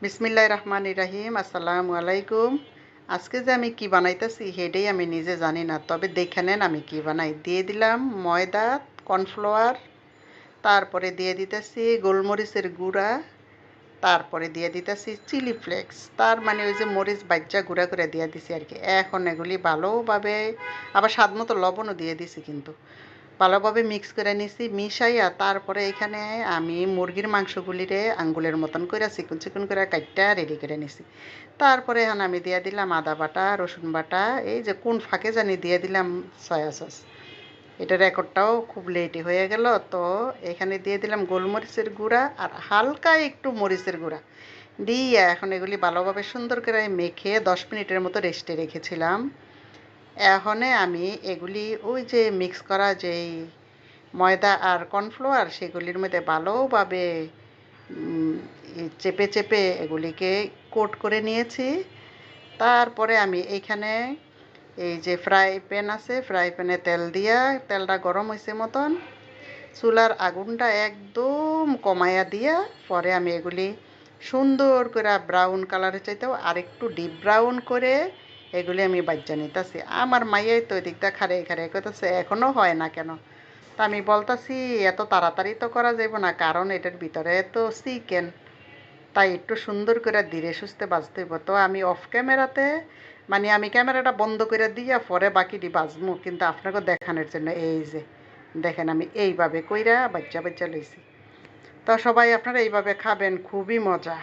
বিসমিল্লাহির রহমানির রহিম। আসসালামু আলাইকুম। আজকে যে আমি কি বানাইতেছি সেটাই আমি নিজে জানি না, তবে দেখে নেন আমি কি বানাই। দিয়ে দিলাম ময়দা, কর্নফ্লাওয়ার, তারপরে দিয়ে দিতেছি গোলমরিচের গুঁড়া, তারপরে দিয়ে দিতেছি চিলি ফ্লেক্স, তার মানে ওই যে মরিচ বাচ্চা গুঁড়া করে দিয়ে দিছি আর কি। এখন এগুলি ভালোভাবে, আবার স্বাদ মতো লবণও দিয়ে দিছি, কিন্তু ভালোভাবে মিক্স করে নিছি। মিশাইয়া তারপরে এখানে আমি মুরগির মাংসগুলিরে আঙ্গুলের মতন করে চিকন চিকন করে কাটটা রেডি করে নিছি। তারপরে এখন আমি দিয়ে দিলাম আদা বাটা, রসুন বাটা, এই যে কোন ফাঁকে জানি দিয়ে দিলাম সয়া সস। এটা রেকর্ডটাও খুব লেটে হয়ে গেল। তো এখানে দিয়ে দিলাম গোলমরিচের গুঁড়া আর হালকা একটু মরিচের গুঁড়া দিয়ে এখন এগুলি ভালোভাবে সুন্দর করে মেখে 10 মিনিটের মতো রেস্টে রেখেছিলাম। এখনে আমি এগুলি ওই যে মিক্স করা যেই ময়দা আর কর্নফ্লাওয়ার সেগুলির মধ্যে ভালোভাবে চেপে চেপে এগুলিকে কোট করে নিয়েছি। তারপরে আমি এইখানে এই যে ফ্রাই প্যান আছে, ফ্রাই প্যানে তেল দিয়া, তেলটা গরম হয়েছে মতন, চুলার আগুনটা একদম কমাইয়া দিয়া পরে আমি এগুলি সুন্দর করে ব্রাউন কালারের চাইতেও আরেকটু ডিপ ব্রাউন করে এগুলি আমি বাজ্যা নিতেছি। আমার মাইয়াই তো এদিকটা খারে খারে কইতেছে এখনও হয় না কেন। তা আমি বলতাছি এত তাড়াতাড়ি তো করা যাবে না, কারণ এটার ভিতরে তো চিকেন, তাই একটু সুন্দর করে ধীরে সুস্থে বাজতে হইব। তো আমি অফ ক্যামেরাতে, মানে আমি ক্যামেরাটা বন্ধ করে দিয়া পরে বাকিটি বাজমু, কিন্তু আপনাকে দেখানোর জন্য। এই যে দেখেন আমি এইভাবে কইরা বাচ্চা বাচ্চা লইছি। তো সবাই আপনারা এইভাবে খাবেন, খুবই মজা।